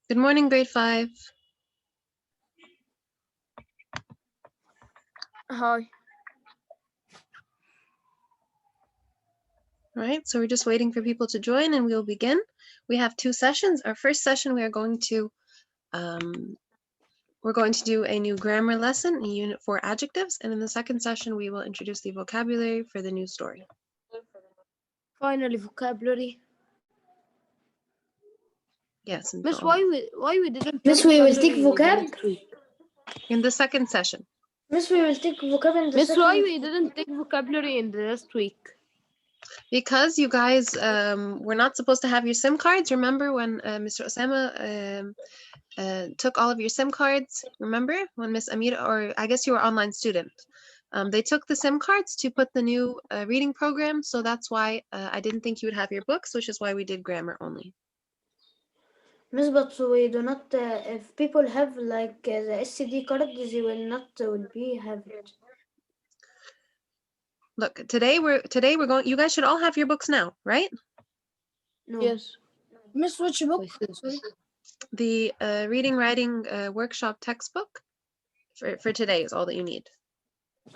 Good morning, grade 5. Hi. All right, so we're just waiting for people to join and we'll begin. We have 2 sessions. Our first session, we're going to do a new grammar lesson in Unit 4 Adjectives, and in the second session, we will introduce the vocabulary for the new story. Finally, vocabulary. Yes, and Miss, for why all. we didn't? Miss, we will take vocab. In the second session. Miss, we will take vocab in the Miss, why second. we didn't take vocabulary in the last week? Because you guys were not supposed to have your SIM cards. Remember when Mr. Osama took all of your SIM cards? Remember when Miss Amira, or I guess you were online student. They took the SIM cards to put the new reading program. So that's why I didn't think you would have your books, which is why we did grammar only. Miss, but we do not. If people have like the SD card, they will not will be have it. Look, today we're going. You guys should all have your books now, right? No. Yes. Miss, which book? The reading writing workshop textbook for today is all that you need.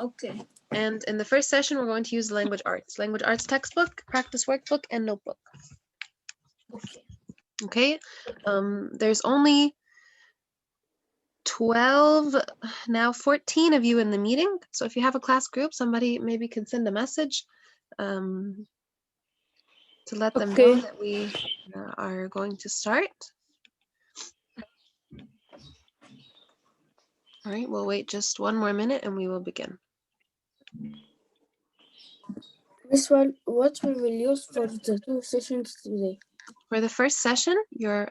Okay. And in the first session, we're going to use language arts textbook, practice workbook, and notebook. Okay. Okay. There's only 12, now 14 of you in the meeting. So if you have a class group, somebody maybe can send a message to let them know that we are going to start. All right, we'll wait just one more minute and we will begin. Miss, what we will use for the 2 sessions today? For the first session, your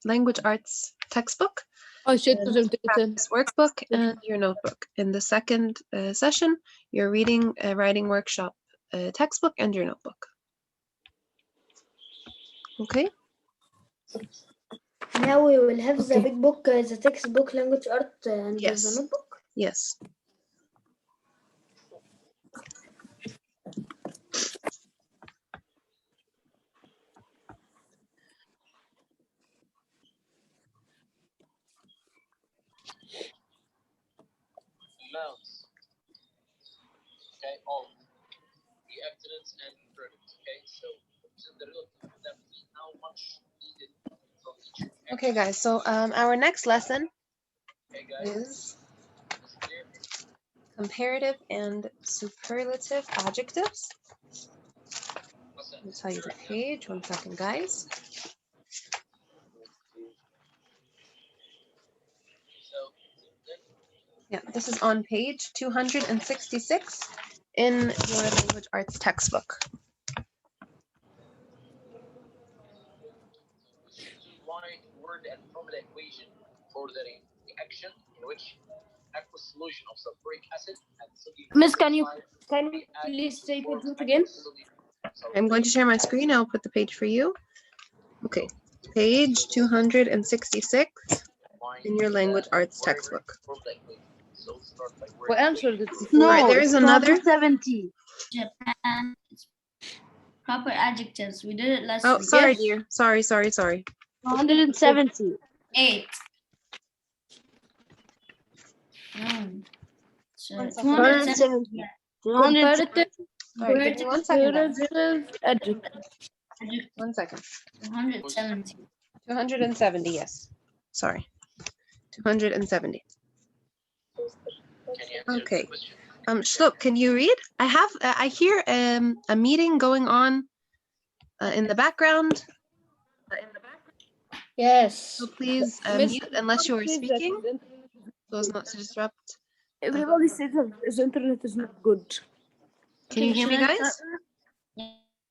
language arts textbook, practice workbook, and your notebook. In the second session, your reading writing workshop textbook and your notebook. Okay. Now we will have the big book, the textbook, language art, and Yes. the notebook. Yes. Nouns. Okay, all the accidents and verbs. Okay, so the relative that mean how much needed from each. Okay, guys. So our next lesson is comparative and superlative adjectives. I'll tell you the page. 1 second, guys. Yeah, this is on page 266 in your language arts textbook. Wide word and formula equation for the reaction in which aqueous solution of sulfuric acid and sodium. Miss, can you please say it again? I'm going to share my screen. I'll put the page for you. Okay, page 266 in your language arts textbook. We answered it before. No, right, there is another 70. Japan. Proper adjectives. We did it last Oh, week. sorry, Yes. dear. Sorry. 170. 8. So 270. 270. Comparative. All right, give me 1 second, guys. Comparative adjective. 1 second. 270. 270, yes. Sorry. 270. Okay. Shlok, can you read? I hear a meeting going on in the background. Yes. So please Miss, mute unless you are says that speaking, the so as not to disrupt. Everybody says that the internet is not good. Can you hear me, should I guys? start?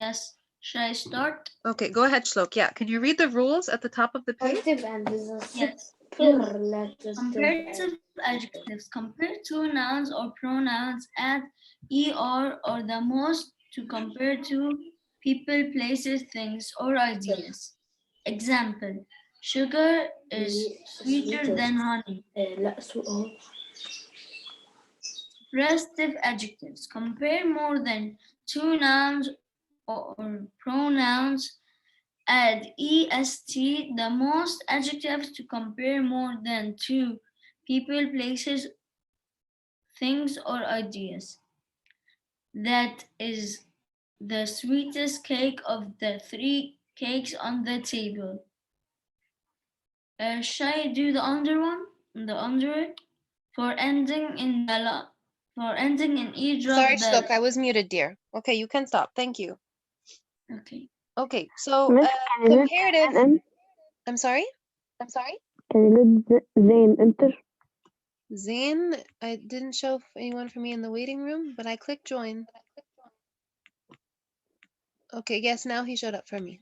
Yes. Should I start? Okay, go ahead, Shlok. Yeah, can you read the rules at the top of the page? Comparative and the Yes. superlative. Comparative adjectives. Compare 2 nouns or pronouns. Add er or the most to compare to people, places, things, or ideas. Example. Sugar is sweeter than honey. لا سؤال. Restive adjectives. Compare more than 2 nouns or pronouns. add est, the most adjectives to compare more than two people, places, things, or ideas. That is the sweetest cake of the three cakes on the table. Shall I do the under one? The under it? For ending in E, drop Sorry, the. Shloka, I was muted, dear. Okay, you can stop. Thank you. Okay. Okay, so Miss, can you let comparative. Zain in? I'm sorry? Can you let Zain enter? Zain, I didn't show anyone for me in the waiting room, but I clicked join. Okay, yes, now he showed up for me.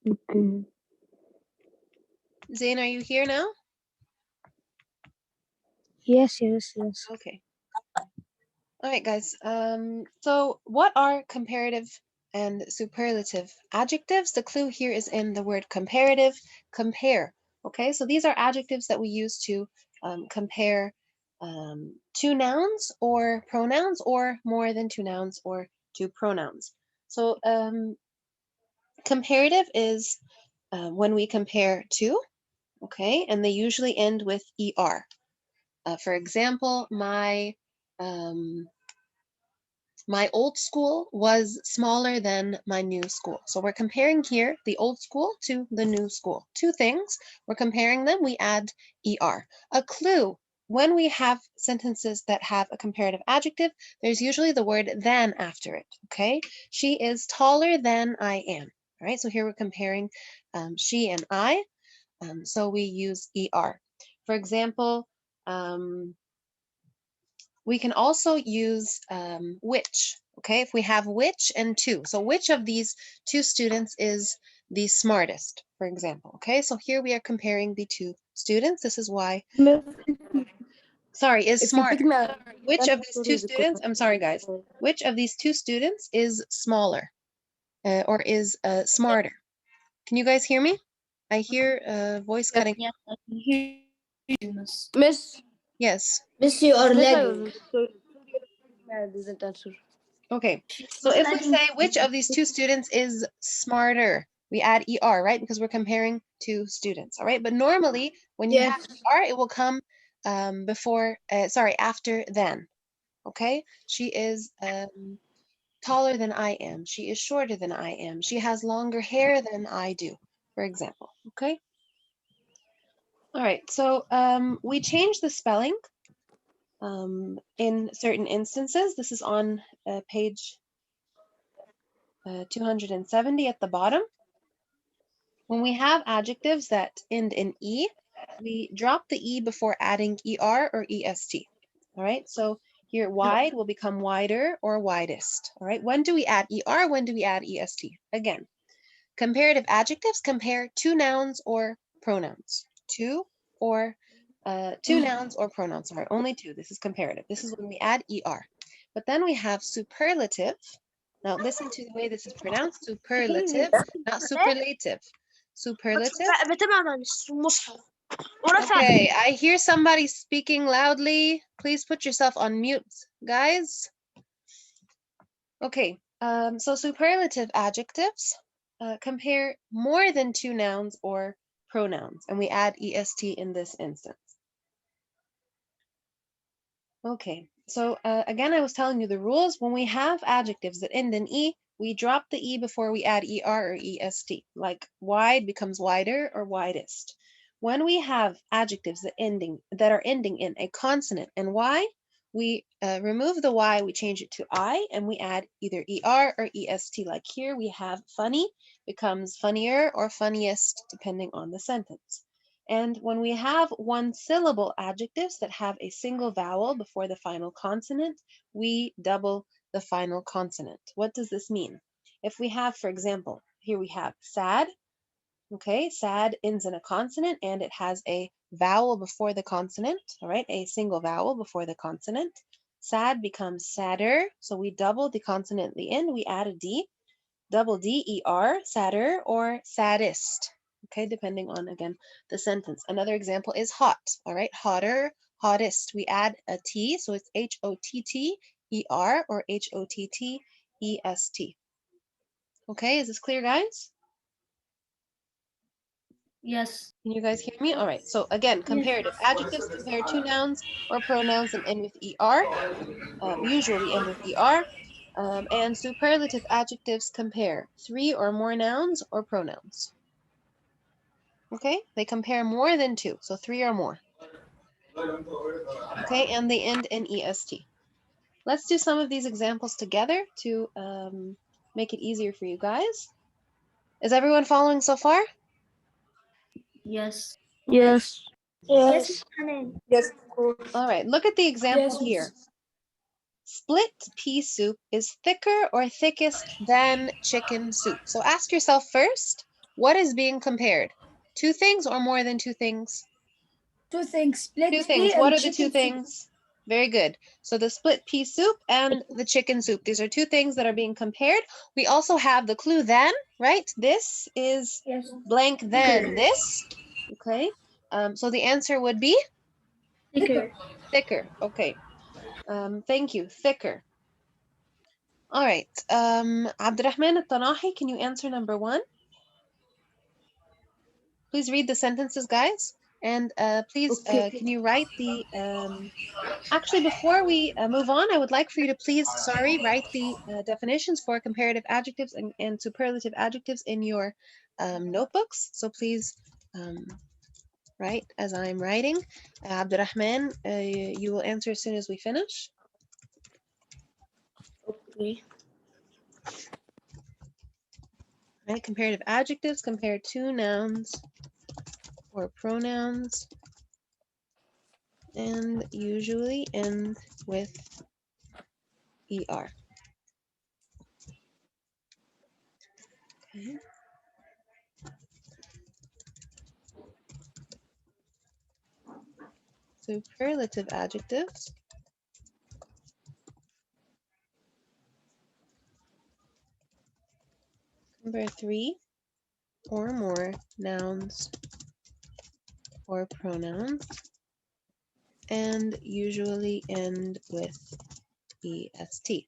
Okay. Zain, are you here now? Yes. Okay. All right, guys. So what are comparative and superlative adjectives? The clue here is in the word comparative, compare. Okay, so these are adjectives that we use to compare two nouns or pronouns, or more than two nouns or two pronouns. So comparative is when we compare two, okay, and they usually end with er. For example, my old school was smaller than my new school. So we're comparing here the old school to the new school. Two things, we're comparing them, we add er. A clue, when we have sentences that have a comparative adjective, there's usually the word than after it, okay? She is taller than I am, all right? So here we're comparing she and I, so we use er. For example, we can also use which, okay? If we have which and two. So which of these two students is the smartest, for example, okay? So here we are comparing the two students. This is why, Miss, sorry, is if you smarter. pick me, Which then of these two students, I'm sorry guys, which of these two students is smaller or is smarter? Can you guys hear me? I hear a voice cutting. Yes, I can hear you, Miss. Miss, Yes. Miss, you are Miss, lagging. doesn't answer. Okay, She's so if we lagging. say which of these two students is smarter, we add er, right? Because we're comparing two students, all right? But normally when you have er, it will come after than, okay? She is taller than I am. She is shorter than I am. She has longer hair than I do, for example, okay? All right, so we changed the spelling in certain instances. This is on page 270 at the bottom. When we have adjectives that end in E, we drop the E before adding ER or EST. All right, so here wide will become wider or widest. All right, when do we add ER? When do we add EST? Again, comparative adjectives compare two nouns or pronouns. Two nouns or pronouns, sorry, only two. This is comparative. This is when we add ER. But then we have superlative. Now listen to the way this is pronounced, superlative, not superlative. Superlative. Okay, I hear somebody speaking loudly. Please put yourself on mute, guys. Okay, so superlative adjectives compare more than two nouns or pronouns, and we add est in this instance. Okay, so again, I was telling you the rules. When we have adjectives that end in E, we drop the E before we add ER or EST, like wide becomes wider or widest. When we have adjectives that are ending in a consonant and Y, we remove the Y, we change it to I, and we add either ER or EST. Like here we have funny becomes funnier or funniest, depending on the sentence. And when we have one-syllable adjectives that have a single vowel before the final consonant, we double the final consonant. What does this mean? If we have, for example, here we have sad, okay, sad ends in a consonant and it has a vowel before the consonant, all right, a single vowel before the consonant. Sad becomes sadder, so we double the consonant at the end, we add a D, double D-E-R, sadder or saddest. Okay, depending on, again, the sentence. Another example is hot, all right? Hotter, hottest. We add a T, so it's H-O-T-T-E-R or H-O-T-T-E-S-T. Okay, is this clear, guys? Yes. Can you guys hear me? All right, so again, comparative. Adjectives compare two nouns or pronouns and end with ER, usually end with ER. And superlative adjectives compare 3 or more nouns or pronouns. Okay, they compare more than 2, so 3 or more. Okay, and they end in EST. Let's do some of these examples together to make it easier for you guys. Is everyone following so far? Yes. Yes. Yes. Yes. All right, look at the example here. Split pea soup is thicker or thickest than chicken soup. So ask yourself first, what is being compared? 2 things or more than 2 things? 2 things. Split 2 things. What are the 2 things? Very good. So the split pea soup and the chicken soup. These are 2 things that are being compared. We also have the clue then, right? This is blank then this. Okay. So the answer would be? Thicker. Thicker. Okay. Thank you. Thicker. All right. Abdurrahman al-Tanahi, can you answer number 1? Please read the sentences, guys. And please, can you write the... Actually, before we move on, I would like for you to please, write the definitions for comparative adjectives and superlative adjectives in your notebooks. So please write as I'm writing. Abdurrahman, you will answer as soon as we finish. Okay. Right, comparative adjectives compare 2 nouns or pronouns and usually end with ER. Okay. Superlative adjectives compare 3 or more nouns or pronouns and usually end with EST.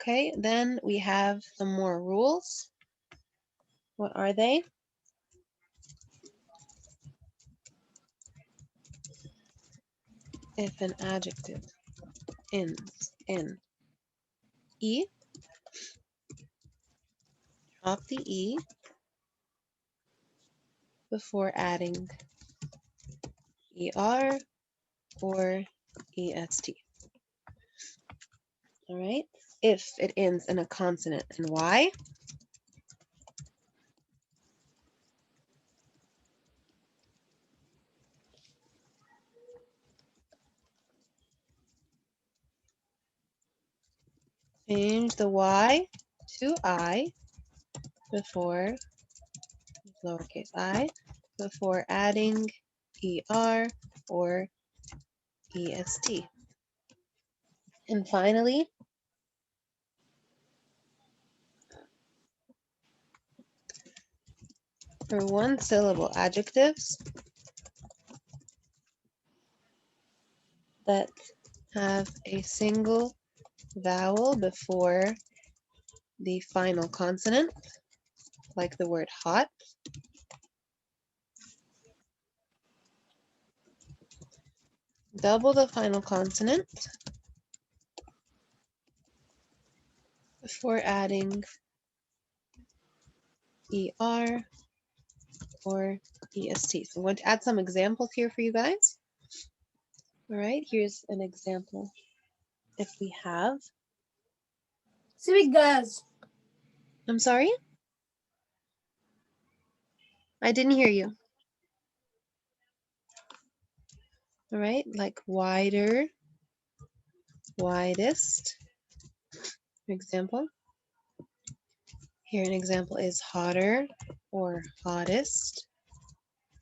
Okay, then we have some more rules. What are they? If an adjective ends in E, drop the E before adding ER or EST. All right, if it ends in a consonant, and why? Change the Y to I before lowercase I before adding ER or EST. And finally, for 1-syllable adjectives that have a single vowel before the final consonant, like the word hot, double the final consonant before adding ER or EST. So I'm going to add some examples here for you guys. All right, here's an example. If we have... Civic guys. I'm sorry? I didn't hear you. All right, like wider, widest. For example, here an example is hotter or hottest.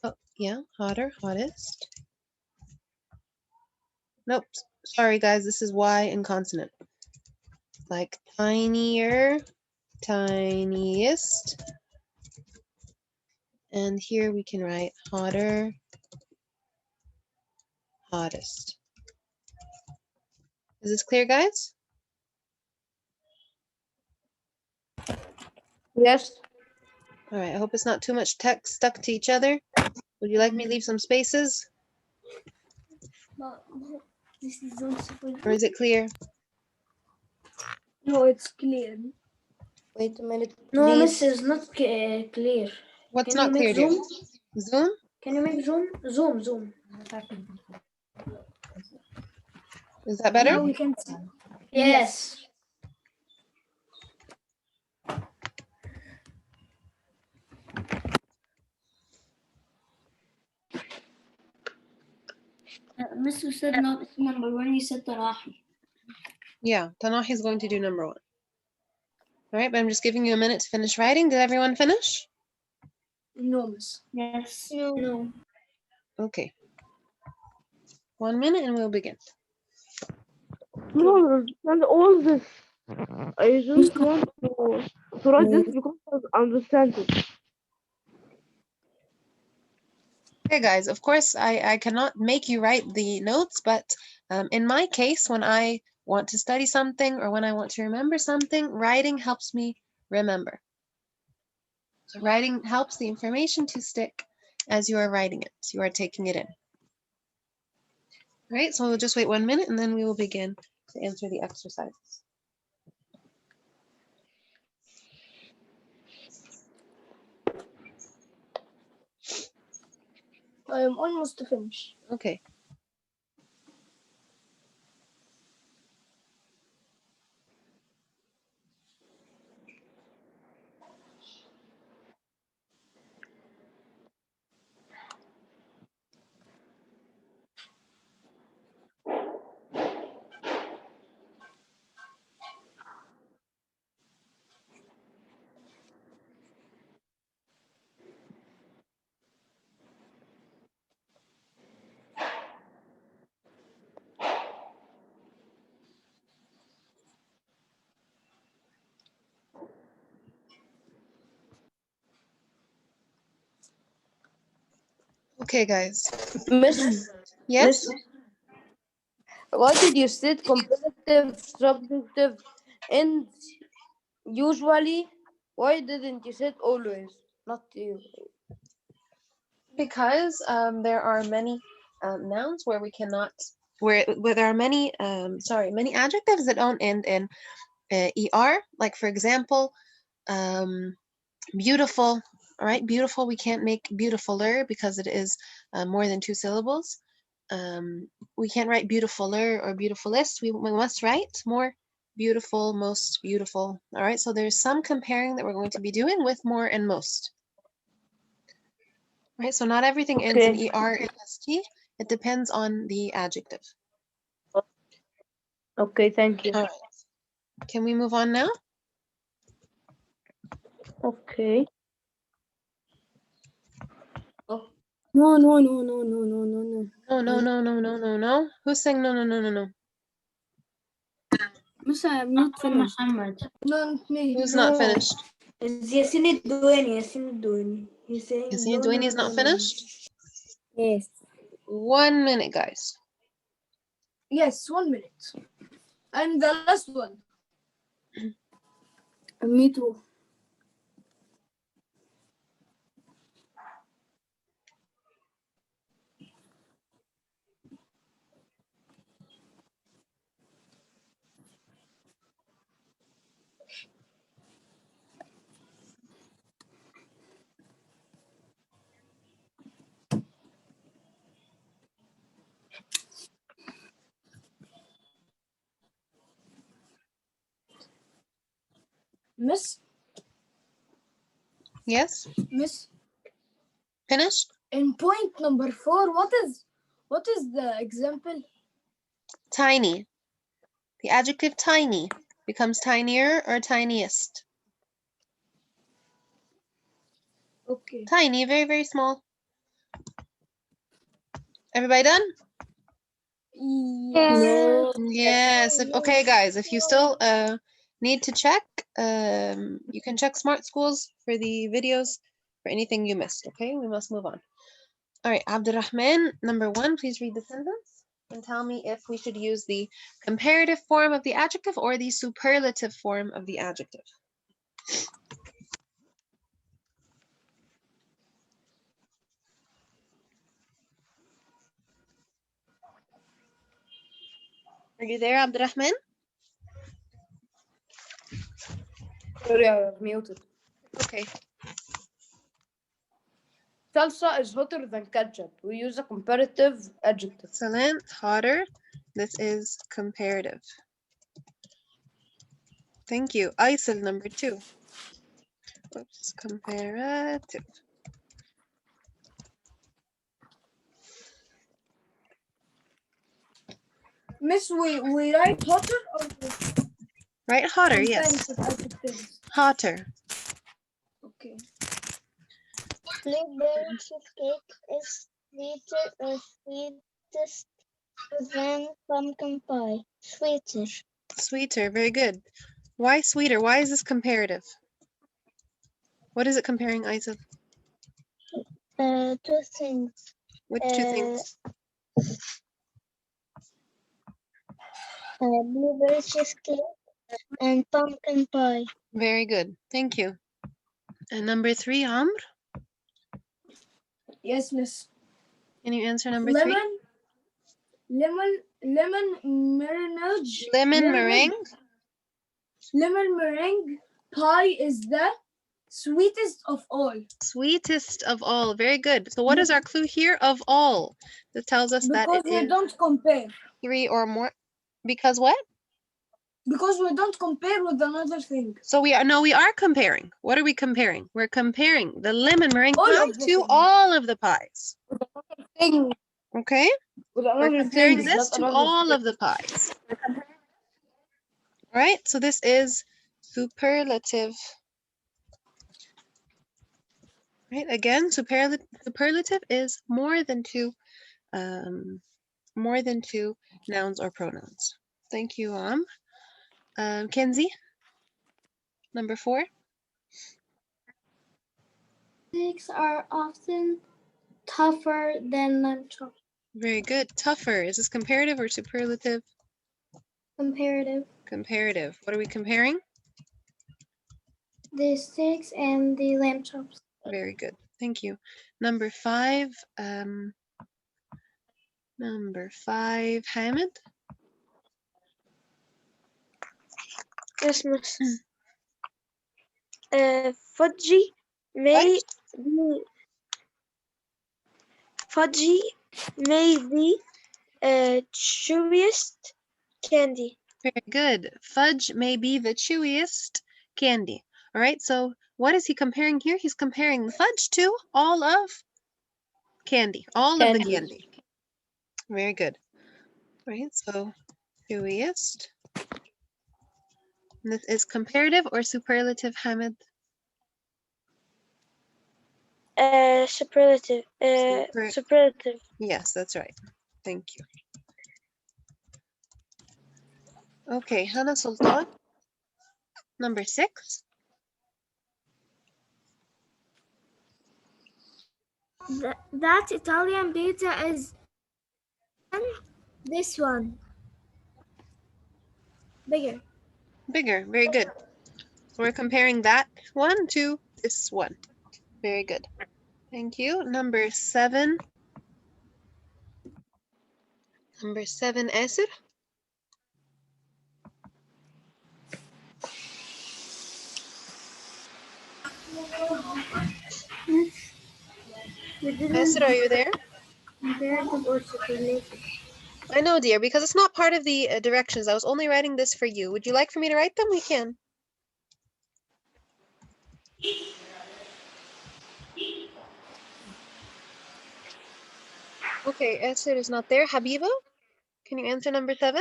Oh, yeah, hotter, hottest. Nope, sorry guys, this is Y in consonant. Like tinier, tiniest. And here we can write hotter, hottest. Is this clear, guys? Yes. All right, I hope it's not too much text stuck to each other. Would you like me to leave some spaces, This is also for or is it clear? No, it's clear. Wait a minute, No, please. Miss, is not clear. What's Can you not make clear, dear? zoom? Zoom? Can you make zoom? Zoom. Is that better? Now we can see. Yes. Mr. said not number one, you said Tarahi. Yeah, Tanahi is going to do number 1. All right, but I'm just giving you a minute to finish writing. Did everyone finish? No, miss. Yes. No. Okay. 1 minute and we'll begin. No, understand all this. I just want to write this because I understand it. Okay, guys, of course, I cannot make you write the notes, but in my case, when I want to study something or when I want to remember something, writing helps me remember. So writing helps the information to stick as you are writing it. You are taking it in. All right, so we'll just wait 1 minute and then we will begin to answer the exercises. I am almost finished. Okay. Okay, guys. Miss, Yes? why did you state comparative subjective and usually? Why didn't you say always? Not you. Because there are many nouns where we cannot, where there are many, many adjectives that don't end in er. Like for example, beautiful. All right, beautiful. We can't make beautifuler because it is more than 2 syllables. We can't write beautifuler or beautifulest. We must write more beautiful, most beautiful. All right, so there's some comparing that we're going to be doing with more and most. Right, so not everything ends in er and st. It depends on the adjective. Okay, thank you. All right. Can we move on now? Okay. No. No, no. Who's saying no, no, no, no, no? Miss, I am not finished. Muhammad. Not me. Who's not finished? It's Yasin Duani. He's saying Yasin Duini is not finished? Yes. 1 minute, guys. Yes, 1 minute. I'm the last one. Me too. Miss, Yes? Miss, Finished? in point number 4, what is the example? Tiny. The adjective tiny becomes tinier or tiniest. Okay. Tiny, very, very small. Everybody done? Yes. Yes. Okay, guys, if you still need to check, you can check Smart Schools for the videos for anything you missed. Okay, we must move on. All right, Abdurrahman, number 1, please read the sentence and tell me if we should use the comparative form of the adjective or the superlative form of the adjective. Are you there, Abdurrahman? Sorry, I was muted. Okay. Salsa is hotter than ketchup. We use a comparative adjective. Excellent. Hotter. This is comparative. Thank you. Aisel, number 2. Oops, comparative. Miss, we write hotter or Right, hotter, yes. comparative adjectives? Hotter. Okay. Blueberry cheesecake is sweeter or sweetest than pumpkin pie. Sweeter. Sweeter, very good. Why sweeter? Why is this comparative? What is it comparing, Aisel? Two things. Which 2 things? Blueberry cheesecake and pumpkin pie. Very good. Thank you. And number 3, Amr? Yes, Miss. Can you answer number 3? Lemon meringue. Lemon meringue. Lemon meringue pie is the sweetest of all. Sweetest of all. Very good. So what is our clue here? Of all. That tells us that Because it we is don't compare. 3 or more. Because what? Because we don't compare with another thing. So we are comparing. What are we comparing? We're comparing the lemon meringue All pie of the to things. all of the pies. Thing Okay? with We're another comparing thing, this not to another all thing. of the pies. All right? So this is superlative. Right? Again, superlative is more than two nouns or pronouns. Thank you, Kenzie, number 4. Sticks are often tougher than lamb chops. Very good. Tougher. Is this comparative or superlative? Comparative. Comparative. What are we comparing? The sticks and the lamb chops. Very good. Thank you. Number 5. Hamid. Christmas. Fudgy may be chewiest candy. Very good. Fudge may be the chewiest candy. All right. So what is he comparing here? He's comparing the fudge to all of candy. All of the candy. Very good. Right. So chewiest. And this is comparative or superlative, Hamid? Superlative. Superlative. Yes, that's right. Thank you. Okay, Hannah Sultan, number 6. That Italian pizza is this one. Bigger. Bigger, very good. So we're comparing that one to this one. Very good. Thank you. Number 7. Number 7, Asir. Asir, are you there? Comparative or superlative. I know, dear, because it's not part of the directions. I was only writing this for you. Would you like for me to write them? We can. Okay, Asir is not there. Habiba, can you answer number 7?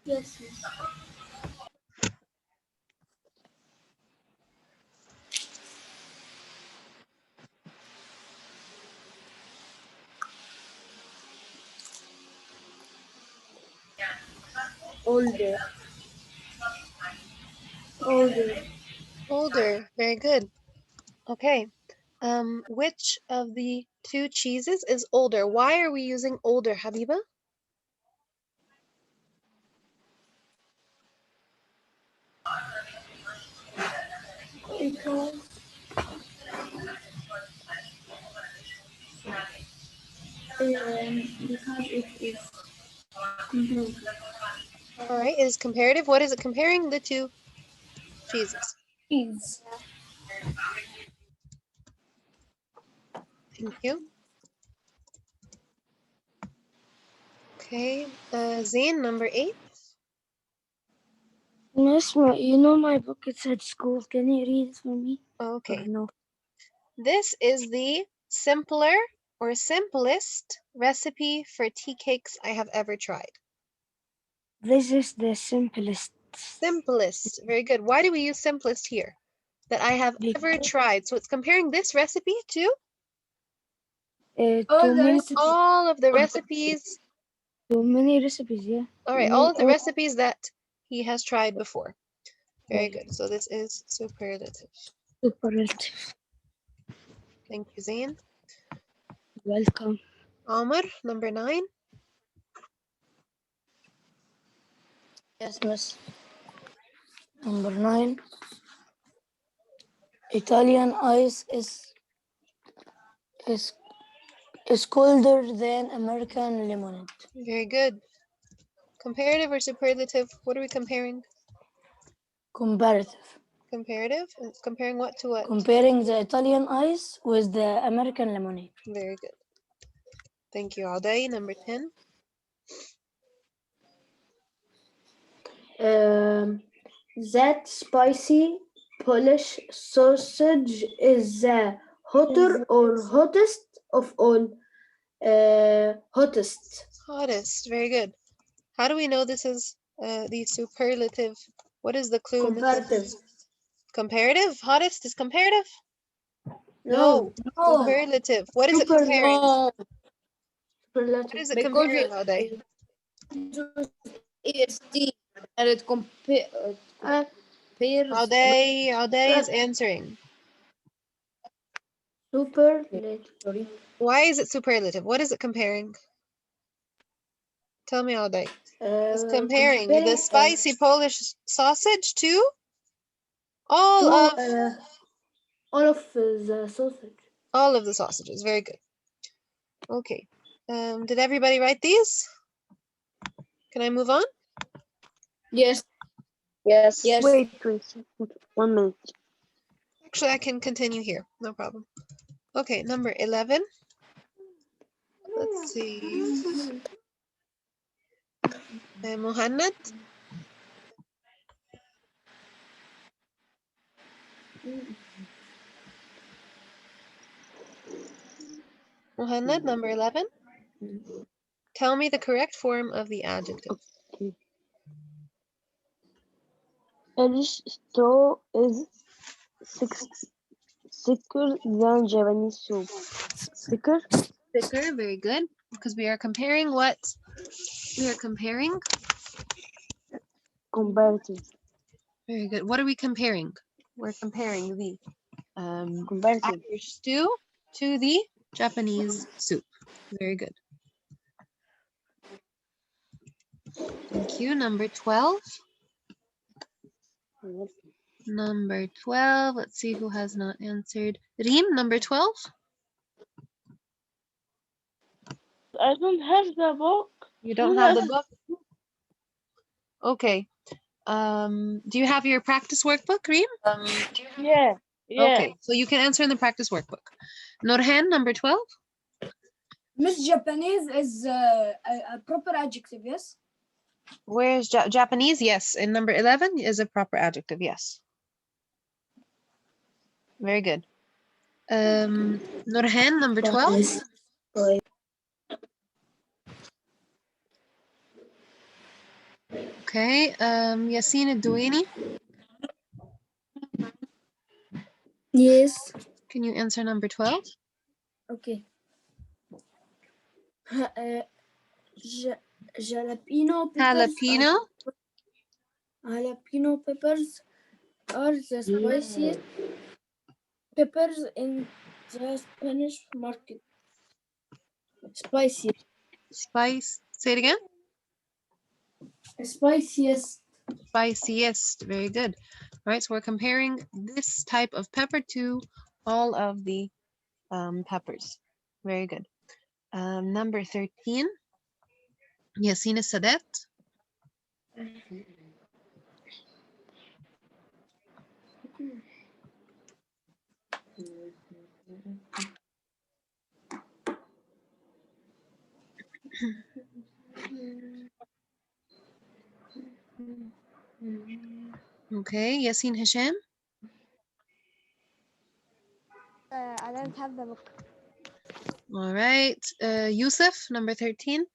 Yes. Older. Older. Older. Very good. Okay. Which of the 2 cheeses is older? Why are we using older, Habiba? Because it is All right, is comparative. What is it comparing? The two cheeses. Cheese. Thank you. Okay, Zain, number 8. Miss, you know my book it's at school. Can you read it for me? Okay. Or no. This is the simpler or simplest recipe for tea cakes I have ever tried. This is the simplest. Simplest. Very good. Why do we use simplest here? That I have ever tried. So it's comparing this recipe to All Too the many, recipes. all of the recipes. too many recipes, yeah. All right, You all mean of the recipes that he has tried before. Very good. So this is superlative. Superlative. Thank you, Zain. Welcome. Amr, number 9. Yes, miss. Number 9. Italian ice is colder than American lemonade. Very good. Comparative or superlative? What are we comparing? Comparative. Comparative? It's comparing what to what? Comparing the Italian ice with the American lemonade. Very good. Thank you, Alday. Number 10. That spicy Polish sausage is the hotter or hottest of all. Hottest. Hottest. Very good. How do we know this is the superlative? What is the clue? Comparative. Comparative? Hottest is comparative? No. No. Superlative. What is it Super comparing? No. What Superlative. is it Because comparing, Alday? EST and it compares. Alday is answering. Superlative. Why is it superlative? What is it comparing? Tell me, Alday. It's comparing the spicy Polish sausage to all of the sausage. all of the sausages. Very good. Okay. Did everybody write these? Can I move on? Yes. Yes. Yes. Wait, 1 minute. Actually, I can continue here. No problem. Okay, number 11. Let's see. Muhannad. Muhannad, number 11. Tell me the correct form of the adjective. Polish stew is thicker than Japanese soup. Thicker? Thicker, very good. Because we are comparing what? We are comparing. Comparative. Very good. What are we comparing? We're comparing the Comparative. Irish stew to the Japanese soup. Very good. Thank you. Number 12. Number 12. Let's see who has not answered. Reem, number 12. I don't have the book. You don't have the book? Okay. Do you have your practice workbook, Reem? Yeah. Okay, so you can answer in the practice workbook. Nurhan, number 12. Miss Japanese is a proper adjective, yes? Where's Japanese? Yes. And number 11 is a proper adjective. Yes. Very good. Nurhan, number 12. Okay. Yasin Ad-Duwaini. Yes. Can you answer number 12? Okay. Jalapeno peppers. Jalapeno peppers are the spiciest peppers in the Spanish market. Spiciest. Spice. Say it again. Spiciest. Spiciest. Very good. All right. So we're comparing this type of pepper to all of the peppers. Very good. Number 13. ياسين السادات. Okay, Yasin Hisham. I don't have the book. All right, Yusuf, number 13.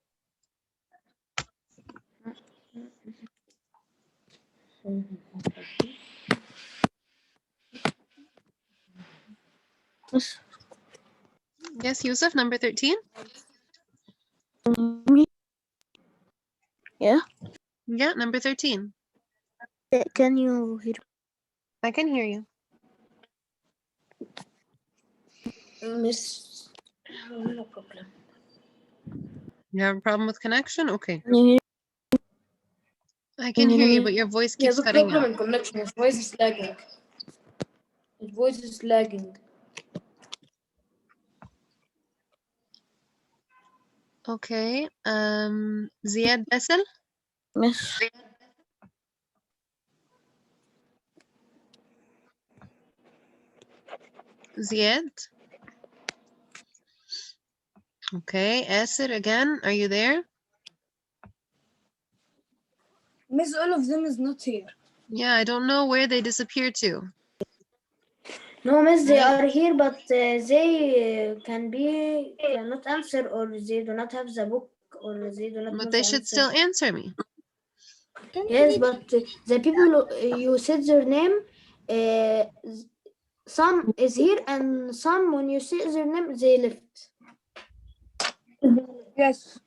Yes, Yusuf, number 13. Yeah. Yeah, number 13. Can you hear? I can hear you. Miss, no problem. You have a problem with connection? Okay. Can you hear? I can hear you, but your voice He has keeps a cutting problem out. in connection. His voice is lagging. His voice is lagging. Okay. Ziad Bassel. Miss. Ziad. Okay. Asir again. Are you there? Miss, all of them is not here. Yeah, I don't know where they disappeared to. No, miss, they Right. are here, but they cannot answer, or they do not have the book, or they do not know But the they should answer. still answer me. Yes, but the people you said their name, some is here, and some, when you say their name, they left. Yes.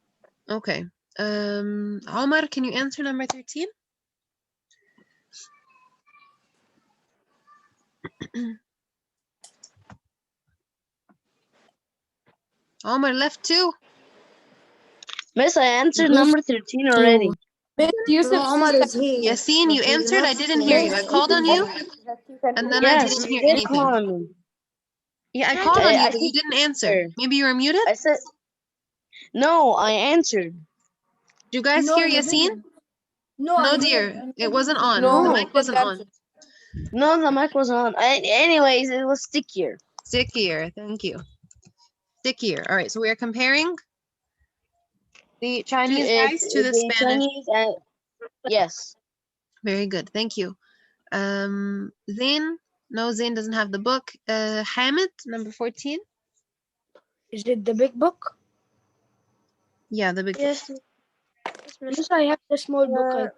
Okay. Omar, can you answer number 13? Omar left too. Miss, I answered number 13 already. Miss Yusuf, No, Omar is here. Yasin, you but he do answered. I not, didn't hear you. I called on you, and then I Yes, didn't you hear did anything. call me. Yeah, I called on you, I but you think didn't answer. Maybe you were muted? I said no. I answered. Did you guys No, hear you Yasin? didn't. No, No, I dear. didn't. It wasn't on. No, The he mic didn't wasn't on. answer. No, the mic was on. Anyways, it was stickier. Stickier. Thank you. Stickier. All right, so we are comparing the Chinese guys to the Spanish. Chinese and yes. Very good. Thank you. Zain. No, Zain doesn't have the book. Hamid, number 14. Is it the big book? Yeah, the big book. Yes. Yes, I have the small book.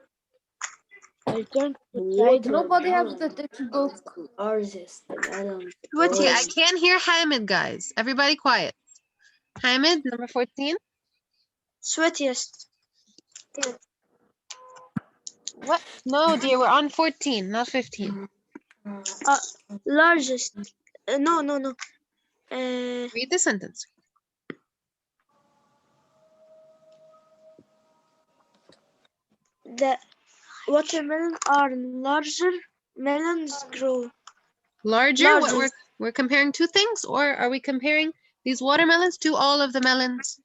I turned to the side. Nobody has the textbook. Artist, Adam. Swati, I can't hear Hamid, guys. Everybody quiet. Hamid, number 14. Sweatiest. What? No, dear, we're on 14, not 15. Largest. No. Read the sentence. The watermelon are larger. Melons grow. Larger? What we're comparing two things, or are we comparing these watermelons to all of the melons?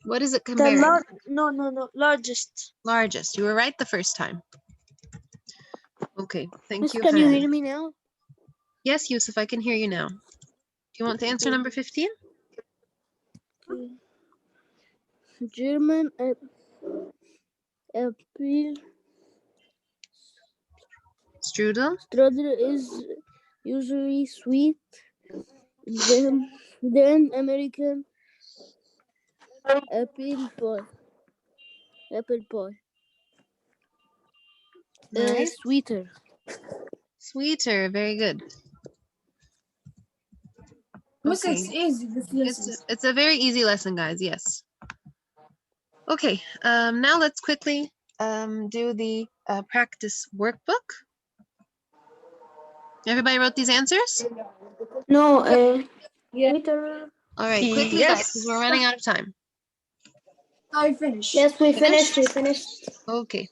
What is it comparing? No. Largest. Largest. You were right the first time. Okay, thank you. Can you Hamid. hear me now? Yes, Yusuf, I can hear you now. Do you want to answer number 15? German apple Strudel. strudel is usually sweet. Then American apple pie. Nice. Sweeter. Sweeter. Very good. Miss, Okay. it's easy, this lesson. It's a very easy lesson, guys. Yes. Okay. Now let's quickly do the practice workbook. Everybody wrote these answers? No, Yeah. Twitter. All right, quickly, guys, because we're running out of time. I finished. Yes, we Finished? finished. We finished. Okay.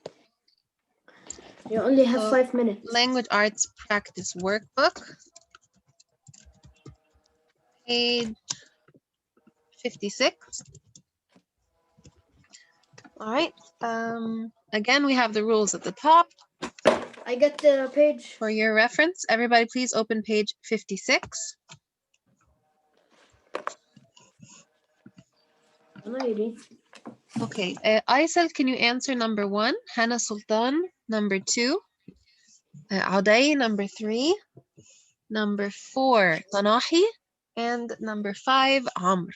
You only have So, 5 minutes. Language Arts Practice Workbook. Page 56. All right. Again, we have the rules at the top. I get the page. For your reference, everybody please open page 56. Okay, Aysel, can you answer number 1? Hannah Sultan, number 2. Auday, number 3. Number 4, Tanahi. And number 5, Amr.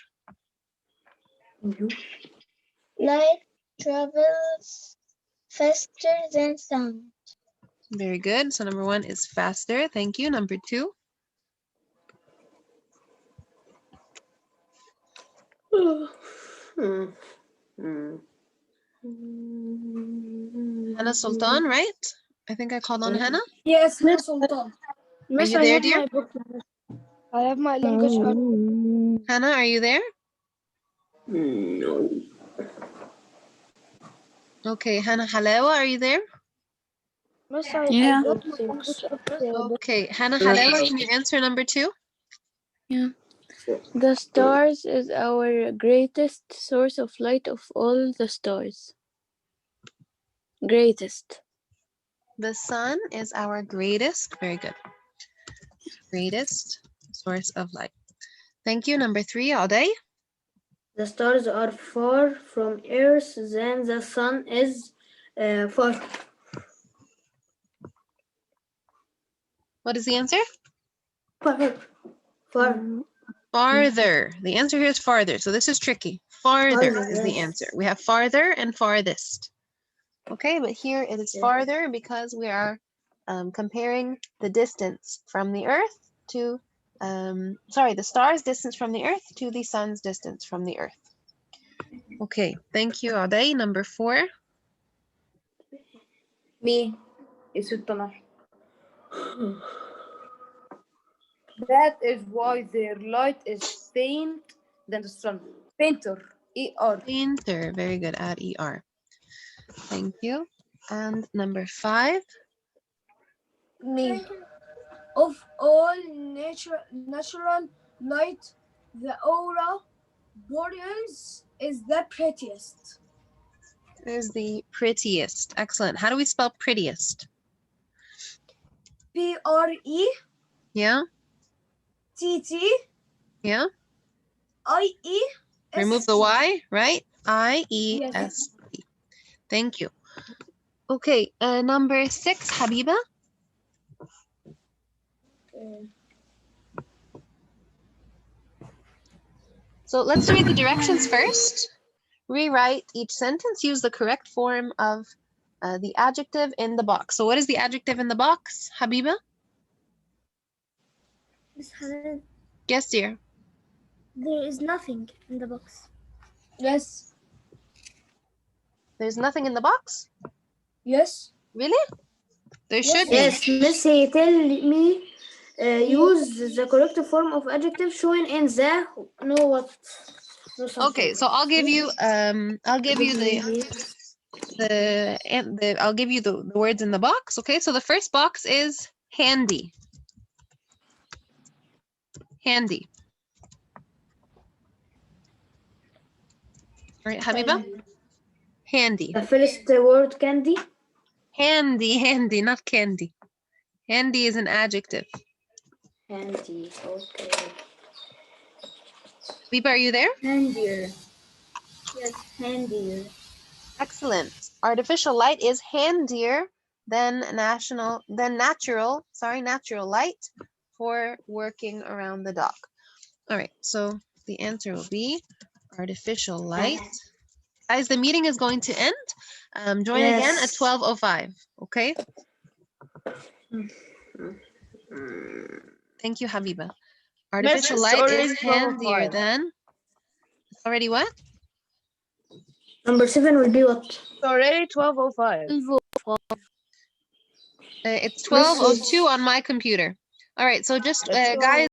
Light travels faster than sound. Very good. So number 1 is faster. Thank you. Number 2. Hannah Sultan, right? I think I called on Hannah. Yes, Hannah Sultan. Miss, you I there, have dear? my book. I have my language. Hannah, are you there? No. Okay, Hannah Halawa, are you there? Miss, Yeah. I got my language book. Okay, Hannah Halawa, can you answer number 2? Yeah. The stars is our greatest source of light of all the stars. Greatest. The sun is our greatest, very good, greatest source of light. Thank you. Number 3, Auday. The stars are far from Earth than the sun is far. What is the answer? Far. Far. Farther. The answer here is farther. So this is tricky. Farther Farther, is the yes. answer. We have farther and farthest. Okay, but here it is farther because we are comparing the distance from the Earth to, the star's distance from the Earth to the sun's distance from the Earth. Okay, thank you, Auday. Number 4. Me. It's Uttamar. That is why their light is faint than the sun. Fainter. E-R. Painter. Very good. Add ER. Thank you. And number 5. Me. Of all natural light, the aurora borealis is the prettiest. Is the prettiest. Excellent. How do we spell prettiest? P-R-E Yeah? T-T Yeah? I-E. Remove the Y, right? I-E-S-T. Thank you. Okay, number 6, Habiba. So let's read the directions first. Rewrite each sentence. Use the correct form of the adjective in the box. So what is the adjective in the box, Habiba? Miss Hanan, Yes, dear. there is nothing in the box. Yes. There's nothing in the box? Yes. Really? There should be. Yes, Missy, tell me, use the correct form of adjective showing in the Okay, so I'll give you I'll give you the words in the box. Okay, so the first box is handy. Handy. All right, Habiba. Handy. The first word, candy. Handy, not candy. Handy is an adjective. Handy, okay. Habiba, are you there? Handier. Yes, handier. Excellent. Artificial light is handier than natural light for working around the dock. All right, so the answer will be artificial light. Guys, the meeting is going to end. Join again at 12:05, okay? Thank you, Habiba. Artificial light is handier than... It's already what? Number 7 will be what? It's already 12:05. It's 12:02 on my computer. All right, so just guys,